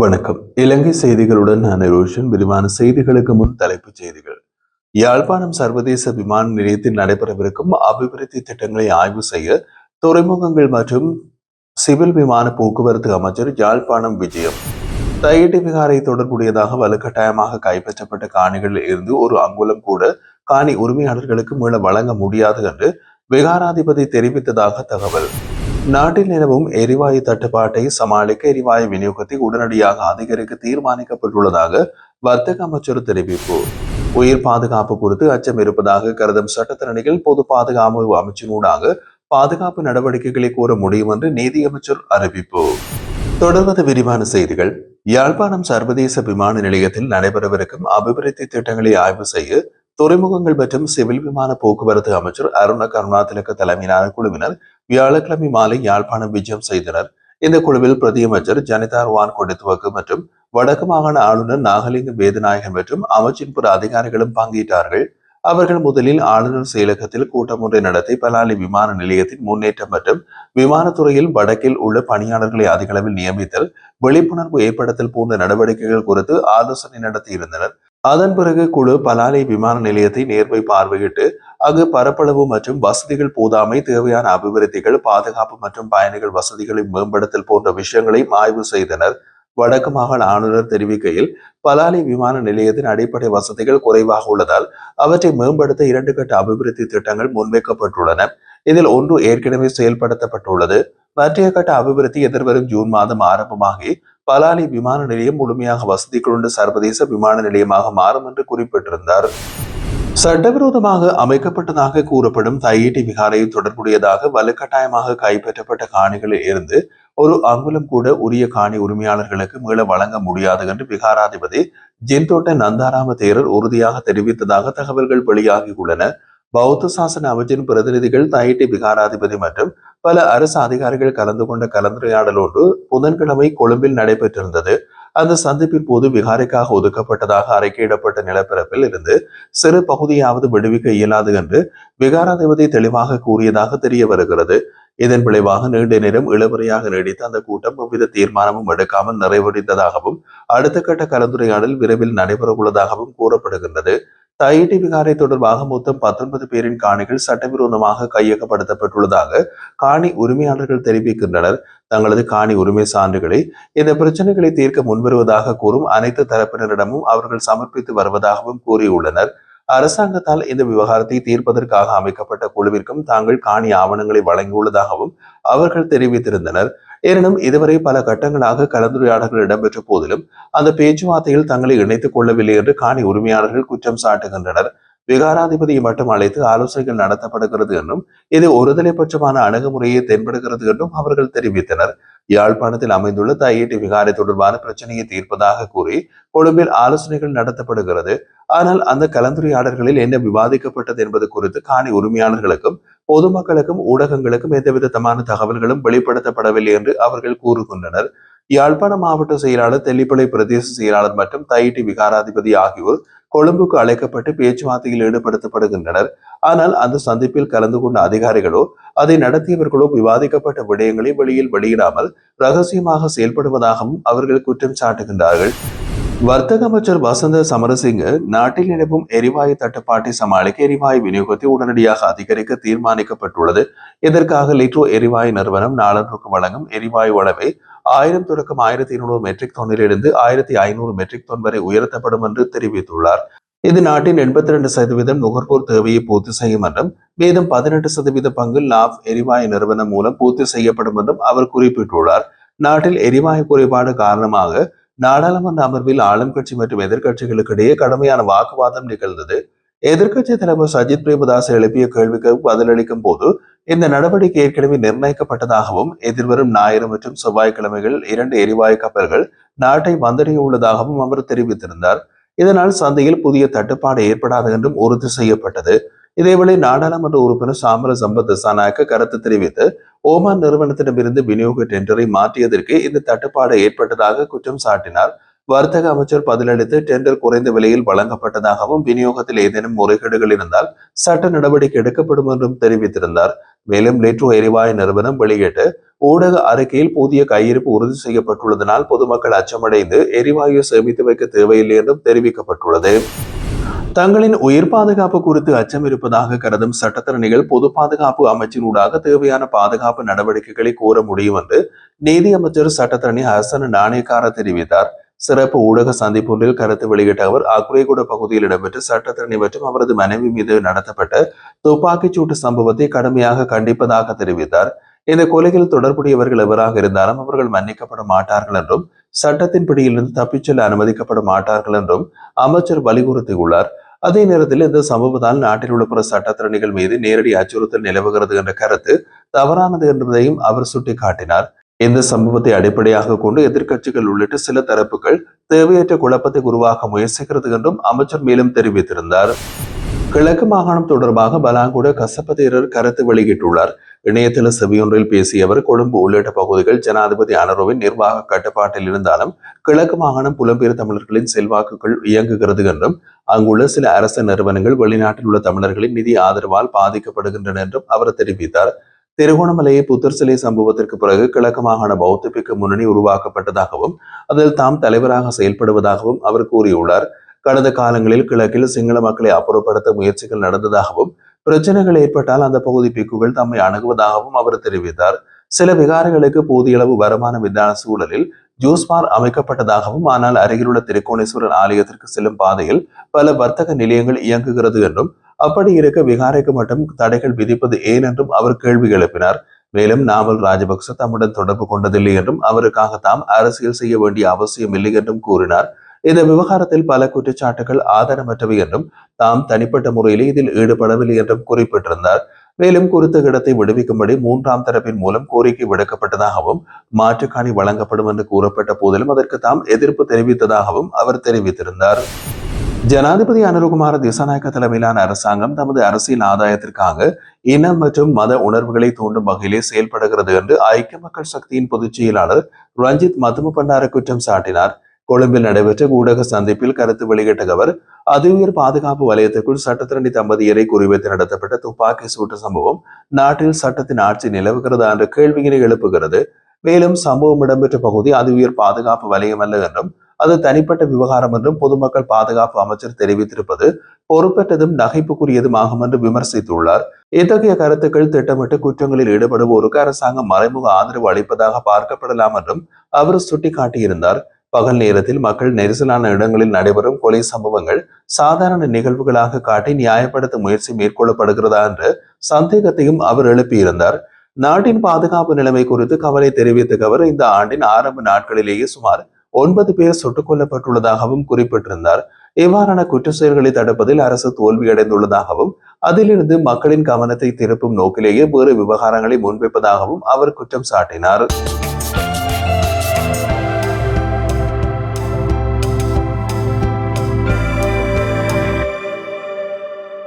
வணக்கம். இலங்கை செய்திகளுடன் நான் ரோஷன். விரிவான செய்திகளுக்கு முன் தலைப்புச் செய்திகள். யாழ்ப்பாணம் சர்வதேச விமான நிலையத்தில் நடைபெறவிருக்கும் அபிவிருத்தி திட்டங்களை ஆய்வு செய்ய துறைமுகங்கள் மற்றும் சிவில் விமான போக்குவரத்து அமைச்சர் யாழ்ப்பாணம் விஜயம். தையிட்டி விகாரை தொடர்புடையதாக வலுக்கட்டாயமாக கைப்பற்றப்பட்ட காணிகளில் இருந்து ஒரு அங்குலம் கூட காணி உரிமையாளர்களுக்கு மீள வழங்க முடியாது என்று விகாராதிபதி தெரிவித்ததாக தகவல். நாட்டில் நிலவும் எரிவாயு தட்டுப்பாட்டை சமாளிக்க எரிவாயு விநியோகத்தை உடனடியாக அதிகரிக்க தீர்மானிக்கப்பட்டுள்ளதாக வர்த்தக அமைச்சர் தெரிவிப்பு. உயிர் பாதுகாப்பு குறித்து அச்சம் இருப்பதாக கருதும் சட்டத்தரணிகள் பொது பாதுகாப்பு அமைச்சினூடாக பாதுகாப்பு நடவடிக்கைகளை கூற முடியும் என்று நீதியமைச்சர் அறிவிப்பு. தொடர்வது விரிவான செய்திகள். யாழ்ப்பாணம் சர்வதேச விமான நிலையத்தில் நடைபெறவிருக்கும் அபிவிருத்தி திட்டங்களை ஆய்வு செய்ய துறைமுகங்கள் மற்றும் சிவில் விமான போக்குவரத்து அமைச்சர் அருண கருணாதிலக்க தலைமையிலான குழுவினர் வியாழக்கிழமை மாலை யாழ்ப்பாணம் விஜயம் செய்தனர். இந்த குழுவில் பிரதியமைச்சர் ஜனிதா ருவான் கொடித்துவக்கு மற்றும் வடக்கு மாகாண ஆளுநர் நாகலிங்க வேதநாயகன் மற்றும் அமைச்சின் பிற அதிகாரிகளும் பங்கேற்றார்கள். அவர்கள் முதலில் ஆளுநர் செயலகத்தில் கூட்டம் ஒன்றை நடத்தி பலாலி விமான நிலையத்தின் முன்னேற்றம் மற்றும் விமானத்துறையில் வடக்கில் உள்ள பணியாளர்களை அதிக அளவில் நியமித்தல், விழிப்புணர்வு ஏற்படுத்தல் போன்ற நடவடிக்கைகள் குறித்து ஆலோசனை நடத்தியிருந்தனர். அதன் பிறகு குழு பலாலி விமான நிலையத்தை நேர்வை பார்வையிட்டு அங்கு பரப்பளவு மற்றும் வசதிகள் போதாமை, தேவையான அபிவிருத்திகள், பாதுகாப்பு மற்றும் பயணிகள் வசதிகளை மேம்படுத்தல் போன்ற விஷயங்களை ஆய்வு செய்தனர். வடக்கு மாகாண ஆளுநர் தெரிவிக்கையில், பலாலி விமான நிலையத்தின் அடிப்படை வசதிகள் குறைவாக உள்ளதால் அவற்றை மேம்படுத்த 2 கட்ட அபிவிருத்தி திட்டங்கள் முன்வைக்கப்பட்டுள்ளன. இதில் ஒன்று ஏற்கனவே செயல்படுத்தப்பட்டுள்ளது. மற்றைய கட்ட அபிவிருத்தி எதிர்வரும் ஜூன் மாதம் ஆரம்பமாகி பலாலி விமான நிலையம் முழுமையாக வசதிகளுள்ள சர்வதேச விமான நிலையமாக மாறும் என்று குறிப்பிட்டிருந்தார். சட்டவிரோதமாக அமைக்கப்பட்டதாக கூறப்படும் தையிட்டி விகாரை தொடர்புடையதாக வலுக்கட்டாயமாக கைப்பற்றப்பட்ட காணிகளில் இருந்து ஒரு அங்குலம் கூட உரிய காணி உரிமையாளர்களுக்கு மீள வழங்க முடியாது என்று விகாராதிபதி ஜின்தோட்ட நந்தாராம தேரர் உறுதியாக தெரிவித்ததாக தகவல்கள் வெளியாகியுள்ளன. பௌத்த சாசன அமைச்சின் பிரதிநிதிகள், தையிட்டி விகாராதிபதி மற்றும் பல அரசு அதிகாரிகள் கலந்து கொண்ட கலந்துரையாடல் ஒன்று புதன்கிழமை கொழும்பில் நடைபெற்றிருந்தது. அந்த சந்திப்பின் போது விகாரைக்காக ஒதுக்கப்பட்டதாக அறிக்கையிடப்பட்ட நிலப்பரப்பில் இருந்து சிறு பகுதியாவது விடுவிக்க இயலாது என்று விகாராதிபதி தெளிவாக கூறியதாக தெரிய வருகிறது. இதன் விளைவாக நீண்ட நேரம் இழுபறையாக நீடித்த அந்த கூட்டம் எவ்வித தீர்மானமும் எடுக்காமல் நிறைவடைந்ததாகவும் அடுத்த கட்ட கலந்துரையாடல் விரைவில் நடைபெறவுள்ளதாகவும் கூறப்படுகின்றது. தையிட்டி விகாரை தொடர்பாக மொத்தம் 19 பேரின் காணிகள் சட்டவிரோதமாக கையகப்படுத்தப்பட்டுள்ளதாக காணி உரிமையாளர்கள் தெரிவிக்கின்றனர். தங்களது காணி உரிமை சான்றுகளை இந்த பிரச்சனைகளை தீர்க்க முன்வருவதாக கூறும் அனைத்து தரப்பினரிடமும் அவர்கள் சமர்ப்பித்து வருவதாகவும் கூறியுள்ளனர். அரசாங்கத்தால் இந்த விவகாரத்தை தீர்ப்பதற்காக அமைக்கப்பட்ட குழுவிற்கும் தாங்கள் காணி ஆவணங்களை வழங்கியுள்ளதாகவும் அவர்கள் தெரிவித்திருந்தனர். எனினும் இதுவரை பல கட்டங்களாக கலந்துரையாடல்கள் இடம்பெற்ற போதிலும் அந்த பேச்சுவார்த்தையில் தங்களை இணைத்துக் கொள்ளவில்லை என்று காணி உரிமையாளர்கள் குற்றம் சாட்டுகின்றனர். விகாராதிபதியை மட்டும் அழைத்து ஆலோசனைகள் நடத்தப்படுகிறது என்றும் இது ஒருதலைபட்சமான அணுகுமுறையை தென்படுகிறது என்றும் அவர்கள் தெரிவித்தனர். யாழ்ப்பாணத்தில் அமைந்துள்ள தையிட்டி விகாரை தொடர்பான பிரச்சனையை தீர்ப்பதாக கூறி கொழும்பில் ஆலோசனைகள் நடத்தப்படுகிறது. ஆனால் அந்த கலந்துரையாடல்களில் என்ன விவாதிக்கப்பட்டது என்பது குறித்து காணி உரிமையாளர்களுக்கும் பொதுமக்களுக்கும் ஊடகங்களுக்கும் எந்தவிதமான தகவல்களும் வெளிப்படுத்தப்படவில்லை என்று அவர்கள் கூறுகின்றனர். யாழ்ப்பாண மாவட்ட செயலாளர், தெல்லிப்பளை பிரதேச செயலாளர் மற்றும் தையிட்டி விகாராதிபதி ஆகியோர் கொழும்புக்கு அழைக்கப்பட்டு பேச்சுவார்த்தையில் ஈடுபடுத்தப்படுகின்றனர். ஆனால் அந்த சந்திப்பில் கலந்து கொண்ட அதிகாரிகளோ அதை நடத்தியவர்களோ விவாதிக்கப்பட்ட விடயங்களை வெளியில் வெளியிடாமல் ரகசியமாக செயல்படுவதாகவும் அவர்கள் குற்றம் சாட்டுகின்றார்கள். வர்த்தக அமைச்சர் வசந்த சமரசிங்க, நாட்டில் நிலவும் எரிவாயு தட்டுப்பாட்டை சமாளிக்க எரிவாயு விநியோகத்தை உடனடியாக அதிகரிக்க தீர்மானிக்கப்பட்டுள்ளது. இதற்காக லிட்ரோ எரிவாயு நிறுவனம் நாளொன்றுக்கு வழங்கும் எரிவாயு அளவை 1000 தொடக்கம் 1200 மெட்ரிக் டன்னிலிருந்து 1500 மெட்ரிக் டன் வரை உயர்த்தப்படும் என்று தெரிவித்துள்ளார். இது நாட்டின் 82% நுகர்வோர் தேவையை பூர்த்தி செய்யும் என்றும் மீதம் 18% பங்கு லாப் எரிவாயு நிறுவனம் மூலம் பூர்த்தி செய்யப்படும் என்றும் அவர் குறிப்பிட்டுள்ளார். நாட்டில் எரிவாயு குறைபாடு காரணமாக நாடாளுமன்ற அமர்வில் ஆளும் கட்சி மற்றும் எதிர்கட்சிகளுக்கு இடையே கடுமையான வாக்குவாதம் நிகழ்ந்தது. எதிர்கட்சி தலைவர் சஜித் பிரேமதாஸ் எழுப்பிய கேள்விக்கு பதிலளிக்கும் போது இந்த நடவடிக்கை ஏற்கனவே நிர்ணயிக்கப்பட்டதாகவும் எதிர்வரும் ஞாயிறு மற்றும் செவ்வாய்க்கிழமைகள் 2 எரிவாயு கப்பல்கள் நாட்டை வந்தடைய உள்ளதாகவும் அவர் தெரிவித்திருந்தார். இதனால் சந்தையில் புதிய தட்டுப்பாடு ஏற்படாது என்றும் உறுதி செய்யப்பட்டது. இதேவேளை நாடாளுமன்ற உறுப்பினர் சாமர சம்பத் திசாநாயக்க கருத்து தெரிவித்து ஓமான் நிறுவனத்திடமிருந்து விநியோக டெண்டரை மாற்றியதற்கு இந்த தட்டுப்பாடு ஏற்பட்டதாக குற்றம் சாட்டினார். வர்த்தக அமைச்சர் பதிலளித்து டெண்டர் குறைந்த விலையில் வழங்கப்பட்டதாகவும் விநியோகத்தில் ஏதேனும் முறைகேடுகள் இருந்தால் சட்ட நடவடிக்கை எடுக்கப்படும் என்றும் தெரிவித்திருந்தார். மேலும் லிட்ரோ எரிவாயு நிறுவனம் வெளியிட்டு ஊடக அறிக்கையில் போதிய கையிருப்பு உறுதி செய்யப்பட்டுள்ளதனால் பொதுமக்கள் அச்சமடைந்து எரிவாயு சேமித்து வைக்க தேவையில்லை என்றும் தெரிவிக்கப்பட்டுள்ளது. தங்களின் உயிர் பாதுகாப்பு குறித்து அச்சம் இருப்பதாக கருதும் சட்டத்தரணிகள் பொது பாதுகாப்பு அமைச்சினூடாக தேவையான பாதுகாப்பு நடவடிக்கைகளை கோர முடியும் என்று நீதி அமைச்சர் சட்டத்தரணி ஹசன் நாணயக்கார தெரிவித்தார். சிறப்பு ஊடக சந்திப்பொன்றில் கருத்து வெளியிட்ட அவர் அக்குறைகுட பகுதியில் இடம்பெற்ற சட்டத்தரணி மற்றும் அவரது மனைவி மீது நடத்தப்பட்ட துப்பாக்கிச் சூட்டு சம்பவத்தை கடுமையாக கண்டிப்பதாக தெரிவித்தார். இந்த கொலையில் தொடர்புடையவர்கள் எவராக இருந்தாலும் அவர்கள் மன்னிக்கப்பட மாட்டார்கள் என்றும் சட்டத்தின் பிடியிலிருந்து தப்பிச் செல்ல அனுமதிக்கப்பட மாட்டார்கள் என்றும் அமைச்சர் வலியுறுத்தியுள்ளார். அதே நேரத்தில் இந்த சம்பவத்தால் நாட்டில் உள்ள பிற சட்டத்திறனிகள் மீது நேரடி அச்சுறுத்தல் நிலவுகிறது என்ற கருத்து தவறானது என்பதையும் அவர் சுட்டிக்காட்டினார். இந்த சம்பவத்தை அடிப்படையாக கொண்டு எதிர்க்கட்சிகள் உள்ளிட்ட சில தரப்புகள் தேவையற்ற குழப்பத்தை உருவாக்க முயற்சிக்கிறது என்றும் அமைச்சர் மேலும் தெரிவித்திருந்தார். கிழக்கு மாகாணம் தொடர்பாக பலாங்குட கசப்பதேரர் கருத்து வெளியிட்டுள்ளார். இணையதள செவியொன்றில் பேசிய அவர் கொழும்பு உள்ளிட்ட பகுதிகள் ஜனாதிபதி அனுரவின் நிர்வாக கட்டுப்பாட்டில் இருந்தாலும் கிழக்கு மாகாணம் புலம்பெயர் தமிழர்களின் செல்வாக்குகள் இயங்குகிறது என்றும் அங்குள்ள சில அரசு நிறுவனங்கள் வெளிநாட்டில் உள்ள தமிழர்களின் நிதி ஆதரவால் பாதிக்கப்படுகின்றன என்றும் அவர் தெரிவித்தார். திருகோணமலையை புத்தர் சிலை சம்பவத்திற்கு பிறகு கிழக்கு மாகாண பௌத்த பிக்கு முன்னணி உருவாக்கப்பட்டதாகவும் அதில் தாம் தலைவராக செயல்படுவதாகவும் அவர் கூறியுள்ளார். கடந்த காலங்களில் கிழக்கில் சிங்கள மக்களை அப்புறப்படுத்த முயற்சிகள் நடந்ததாகவும் பிரச்சனைகள் ஏற்பட்டால் அந்த பகுதி பிக்குகள் தம்மை அணுகுவதாகவும் அவர் தெரிவித்தார். சில விகாரங்களுக்கு போதிய அளவு வருமானம் இல்லாத சூழலில் ஜூஸ் பார் அமைக்கப்பட்டதாகவும் ஆனால் அருகிலுள்ள திருக்கோணேஸ்வரர் ஆலயத்திற்கு செல்லும் பாதையில் பல வர்த்தக நிலையங்கள் இயங்குகிறது என்றும் அப்படி இருக்க விகாரைக்கு மட்டும் தடைகள் விதிப்பது ஏன் என்றும் அவர் கேள்வி எழுப்பினார். மேலும் நாமல் ராஜபக்ச தம்முடன் தொடர்பு கொண்டதில்லை என்றும் அவருக்காக தாம் அரசியல் செய்ய வேண்டிய அவசியம் இல்லை என்றும் கூறினார். இந்த விவகாரத்தில் பல குற்றச்சாட்டுகள் ஆதாரமற்றவை என்றும் தாம் தனிப்பட்ட முறையிலே இதில் ஈடுபடவில்லை என்றும் குறிப்பிட்டிருந்தார். மேலும் குறித்த இடத்தை விடுவிக்கும்படி மூன்றாம் தரப்பின் மூலம் கோரிக்கை விடுக்கப்பட்டதாகவும் மாற்றுக்காணி வழங்கப்படும் என்று கூறப்பட்ட போதிலும் அதற்கு தாம் எதிர்ப்பு தெரிவித்ததாகவும் அவர் தெரிவித்திருந்தார். ஜனாதிபதி அனுரகுமார திசாநாயக்க தலைமையிலான அரசாங்கம் தமது அரசியல் ஆதாயத்திற்காக இனம் மற்றும் மத உணர்வுகளை தூண்டும் வகையிலே செயல்படுகிறது என்று ஐக்கிய மக்கள் சக்தியின் பொதுச் செயலாளர் ரஞ்சித் மதும பண்டார குற்றம் சாட்டினார். கொழும்பில் நடைபெற்ற ஊடக சந்திப்பில் கருத்து வெளியிட்ட அவர் அதிஉயர் பாதுகாப்பு வலயத்திற்குள் சட்டத்திரணி தம்பதியரை குறிவைத்து நடத்தப்பட்ட துப்பாக்கி சூட்டு சம்பவம் நாட்டில் சட்டத்தின் ஆட்சி நிலவுகிறதா என்ற கேள்வியினை எழுப்புகிறது. மேலும் சம்பவம் இடம்பெற்ற பகுதி அதிஉயர் பாதுகாப்பு வலயம் அல்ல என்றும் அது தனிப்பட்ட விவகாரம் என்றும் பொதுமக்கள் பாதுகாப்பு அமைச்சர் தெரிவித்திருப்பது பொறுப்பற்றதும் நகைப்புக்குரியதும் ஆகும் என்று விமர்சித்துள்ளார். இத்தகைய கருத்துக்கள் திட்டமிட்டு குற்றங்களில் ஈடுபடுவோருக்கு அரசாங்கம் மறைமுக ஆதரவு அளிப்பதாக பார்க்கப்படலாம் என்றும் அவர் சுட்டிக்காட்டியிருந்தார். பகல் நேரத்தில் மக்கள் நெரிசலான இடங்களில் நடைபெறும் கொலை சம்பவங்கள் சாதாரண நிகழ்வுகளாக காட்டி நியாயப்படுத்த முயற்சி மேற்கொள்ளப்படுகிறதா என்ற சந்தேகத்தையும் அவர் எழுப்பியிருந்தார். நாட்டின் பாதுகாப்பு நிலைமை குறித்து கவலை தெரிவித்த அவர் இந்த ஆண்டின் ஆரம்ப நாட்களிலேயே சுமார் 9 பேர் சுட்டுக் கொல்லப்பட்டுள்ளதாகவும் குறிப்பிட்டிருந்தார். இவ்வாறான குற்ற செயல்களை தடுப்பதில் அரசு தோல்வியடைந்துள்ளதாகவும் அதிலிருந்து மக்களின் கவனத்தை திருப்பும் நோக்கிலேயே வேறு விவகாரங்களை முன்வைப்பதாகவும் அவர் குற்றம் சாட்டினார்.